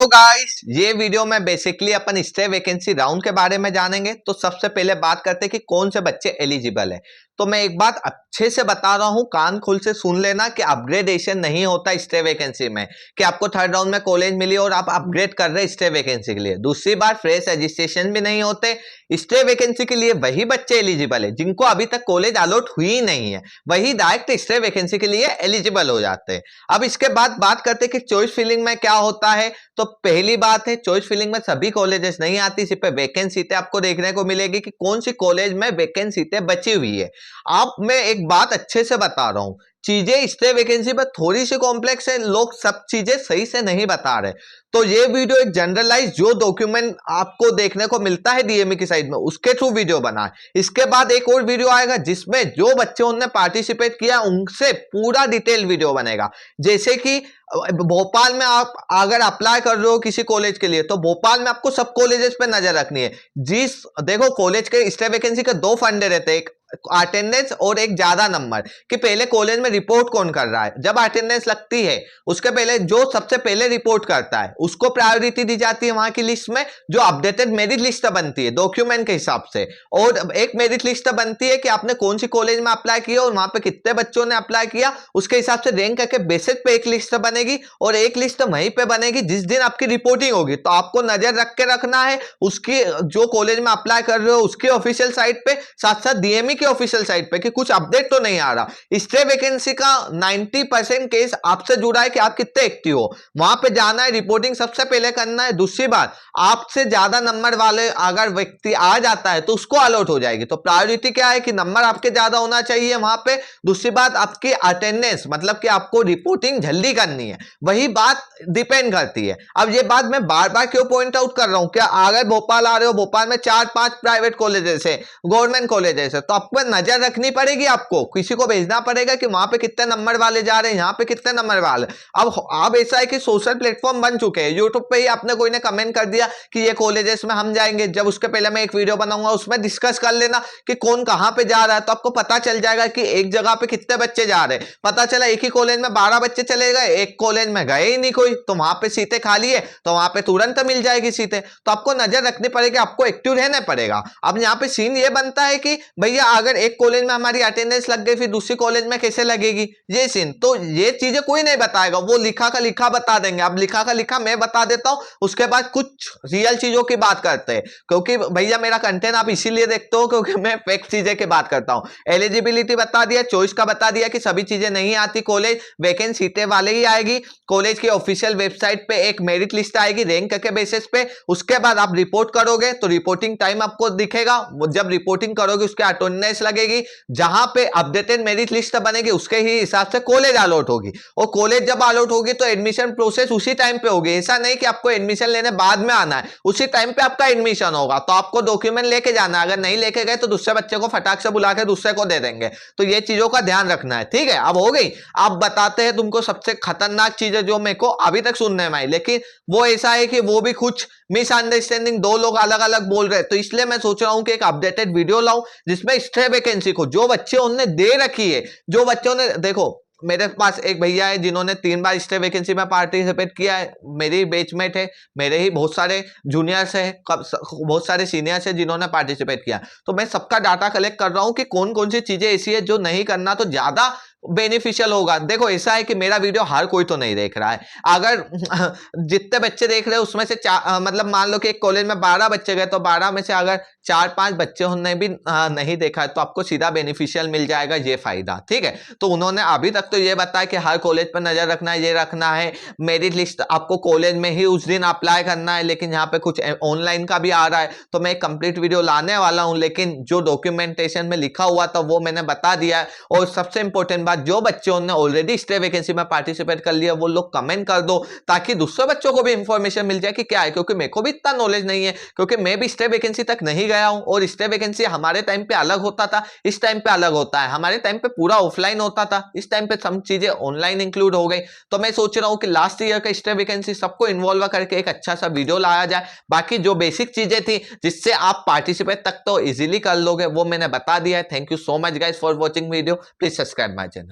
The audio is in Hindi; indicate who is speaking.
Speaker 1: तो गाइस ये वीडियो में बेसिकली अपन स्टे वैकेंसी राउंड के बारे में जानेंगे। तो सबसे पहले बात करते हैं कि कौन से बच्चे एलिजिबल है। तो मैं एक बात अच्छे से बता रहा हूं, कान खोल से सुन लेना कि अपग्रेडेशन नहीं होता स्टे वैकेंसी में, कि आपको थर्ड राउंड में कॉलेज मिली और आप अपग्रेड कर रहे स्टे वैकेंसी के लिए। दूसरी बात, फ्रेश रजिस्ट्रेशन भी नहीं होते। स्टे वैकेंसी के लिए वही बच्चे एलिजिबल है जिनको अभी तक कॉलेज अलॉट हुई नहीं है, वही डायरेक्ट स्टे वैकेंसी के लिए एलिजिबल हो जाते हैं। अब इसके बाद बात करते हैं कि चॉइस फिलिंग में क्या होता है। तो पहली बात है, चॉइस फिलिंग में सभी कॉलेजेस नहीं आती, सिर्फ वैकेंसी सीटें आपको देखने को मिलेगी कि कौन सी कॉलेज में वैकेंसी सीटें बची हुई है। आप मैं एक बात अच्छे से बता रहा हूं, चीजें स्टे वैकेंसी पर थोड़ी सी कॉम्प्लेक्स है, लोग सब चीजें सही से नहीं बता रहे। तो ये वीडियो एक जनरलाइज जो डॉक्यूमेंट आपको देखने को मिलता है डीएमई की साइड में, उसके थ्रू वीडियो बना है। इसके बाद एक और वीडियो आएगा जिसमें जो बच्चे उन्होंने पार्टिसिपेट किया उनसे पूरा डिटेल वीडियो बनेगा। जैसे कि भोपाल में आप अगर अप्लाई कर रहे हो किसी कॉलेज के लिए, तो भोपाल में आपको सब कॉलेजेस पे नजर रखनी है। देखो कॉलेज के स्टे वैकेंसी के दो फंडे रहते हैं, एक अटेंडेंस और एक ज्यादा नंबर, कि पहले कॉलेज में रिपोर्ट कौन कर रहा है। जब अटेंडेंस लगती है उसके पहले जो सबसे पहले रिपोर्ट करता है उसको प्रायोरिटी दी जाती है वहां की लिस्ट में, जो अपडेटेड मेरिट लिस्ट बनती है डॉक्यूमेंट के हिसाब से। और एक मेरिट लिस्ट बनती है कि आपने कौन सी कॉलेज में अप्लाई किया और वहां पे कितने बच्चों ने अप्लाई किया, उसके हिसाब से रैंक करके बेसिस पे एक लिस्ट बनेगी। और एक लिस्ट वहीं पे बनेगी जिस दिन आपकी रिपोर्टिंग होगी। तो आपको नजर रख के रखना है उसकी, जो कॉलेज में अप्लाई कर रहे हो उसकी ऑफिशियल साइट पे, साथ साथ डीएमई की ऑफिशियल साइट पे, कि कुछ अपडेट तो नहीं आ रहा। स्टे वैकेंसी का 90% केस आपसे जुड़ा है कि आप कितने एक्टिव हो, वहां पे जाना है, रिपोर्टिंग सबसे पहले करना है। दूसरी बात, आपसे ज्यादा नंबर वाले अगर व्यक्ति आ जाता है तो उसको अलॉट हो जाएगी। तो प्रायोरिटी क्या है कि नंबर आपके ज्यादा होना चाहिए वहां पे। दूसरी बात, आपकी अटेंडेंस, मतलब कि आपको रिपोर्टिंग जल्दी करनी है, वही बात डिपेंड करती है। अब ये बात मैं बार बार क्यों पॉइंट आउट कर रहा हूं, क्या अगर भोपाल आ रहे हो, भोपाल में 4-5 प्राइवेट कॉलेजेस है, गवर्नमेंट कॉलेजेस है, तो आपको नजर रखनी पड़ेगी, आपको किसी को भेजना पड़ेगा कि वहां पे कितने नंबर वाले जा रहे हैं, यहाँ पे कितने नंबर वाले। अब ऐसा है कि सोशल प्लेटफॉर्म बन चुके हैं, यूट्यूब पे ही आपने कोई ने कमेंट कर दिया कि ये कॉलेजेस में हम जाएंगे, जब उसके पहले मैं एक वीडियो बनाऊंगा उसमें डिस्कस कर लेना कि कौन कहां पे जा रहा है, तो आपको पता चल जाएगा कि एक जगह पे कितने बच्चे जा रहे हैं। पता चला एक ही कॉलेज में 12 बच्चे चले गए, एक कॉलेज में गए ही नहीं कोई, तो वहां पे सीटें खाली है, तो वहां पे तुरंत मिल जाएगी सीटें। तो आपको नजर रखनी पड़ेगी, आपको एक्टिव रहना पड़ेगा। अब यहाँ पे सीन ये बनता है कि भैया अगर एक कॉलेज में हमारी अटेंडेंस लग गई, फिर दूसरी कॉलेज में कैसे लगेगी, ये सीन। तो ये चीजें कोई नहीं बताएगा, वो लिखा का लिखा बता देंगे। अब लिखा का लिखा मैं बता देता हूं, उसके बाद कुछ रियल चीजों की बात करते हैं, क्योंकि भैया मेरा कंटेंट आप इसीलिए देखते हो क्योंकि मैं फैक्ट चीजें की बात करता हूं। एलिजिबिलिटी बता दिया, चॉइस का बता दिया कि सभी चीजें नहीं आती, कॉलेज वैकेंट सीटें वाले ही आएगी। कॉलेज की ऑफिशियल वेबसाइट पे एक मेरिट लिस्ट आएगी रैंक के बेसिस पे। उसके बाद आप रिपोर्ट करोगे तो रिपोर्टिंग टाइम आपको दिखेगा, जब रिपोर्टिंग करोगे उसके अटेंडेंस लगेगी, जहां पे अपडेटेड मेरिट लिस्ट बनेगी उसके ही हिसाब से कॉलेज अलॉट होगी। और कॉलेज जब अलॉट होगी तो एडमिशन प्रोसेस उसी टाइम पे होगी। ऐसा नहीं कि आपको एडमिशन लेने बाद में आना है, उसी टाइम पे आपका एडमिशन होगा। तो आपको डॉक्यूमेंट लेके जाना है, अगर नहीं लेके गए तो दूसरे बच्चे को फटाक से बुला के दूसरे को दे देंगे। तो ये चीजों का ध्यान रखना है, ठीक है। अब हो गई, अब बताते हैं तुमको सबसे खतरनाक चीजें जो मेरे को अभी तक सुनने में आई, लेकिन वो ऐसा है कि वो भी कुछ मिसअंडरस्टैंडिंग, दो लोग अलग अलग बोल रहे हैं। तो इसलिए मैं सोच रहा हूं कि एक अपडेटेड वीडियो लाऊं जिसमें स्टे वैकेंसी को जो बच्चे उन्होंने दे रखी है, जो बच्चों ने, देखो मेरे पास एक भैया है जिन्होंने 3 बार स्टे वैकेंसी में पार्टिसिपेट किया है, मेरी बेचमेट है, मेरे ही बहुत सारे जूनियर्स है, बहुत सारे सीनियर्स है जिन्होंने पार्टिसिपेट किया। तो मैं सबका डाटा कलेक्ट कर रहा हूं कि कौन कौन सी चीजें ऐसी है जो नहीं करना तो ज्यादा बेनिफिशियल होगा। देखो ऐसा है कि मेरा वीडियो हर कोई तो नहीं देख रहा है, अगर जितने बच्चे देख रहे हैं उसमें से मतलब मान लो कि एक कॉलेज में 12 बच्चे गए, तो 12 में से अगर 4-5 बच्चे उन्होंने भी नहीं देखा है तो आपको सीधा बेनिफिशियल मिल जाएगा ये फायदा, ठीक है। तो उन्होंने अभी तक तो ये बताया कि हर कॉलेज पर नजर रखना है, ये रखना है, मेरिट लिस्ट आपको कॉलेज में ही उस दिन अप्लाई करना है, लेकिन यहाँ पे कुछ ऑनलाइन का भी आ रहा है। तो मैं एक कंप्लीट वीडियो लाने वाला हूँ, लेकिन जो डॉक्यूमेंटेशन में लिखा हुआ था वो मैंने बता दिया है। और सबसे इंपॉर्टेंट बात, जो बच्चों ने ऑलरेडी स्टे वैकेंसी में पार्टिसिपेट कर लिया वो लोग कमेंट कर दो, ताकि दूसरे बच्चों को भी इंफॉर्मेशन मिल जाए कि क्या है, क्योंकि मेरे को भी इतना नॉलेज नहीं है, क्योंकि मैं भी स्टे वैकेंसी तक नहीं गया हूं। और स्टे वैकेंसी हमारे टाइम पे अलग होता था, इस टाइम पे अलग होता है। हमारे टाइम पे पूरा ऑफलाइन होता था, इस टाइम पे सब चीजें ऑनलाइन इंक्लूड हो गई। तो मैं सोच रहा हूं कि लास्ट ईयर का स्टे वैकेंसी सबको इन्वॉल्व करके एक अच्छा सा वीडियो लाया जाए। बाकी जो बेसिक चीजें थी जिससे आप पार्टिसिपेट तक तो इजीली कर लोगे वो मैंने बता दिया है। Thank you so much guys for watching video, please subscribe my channel.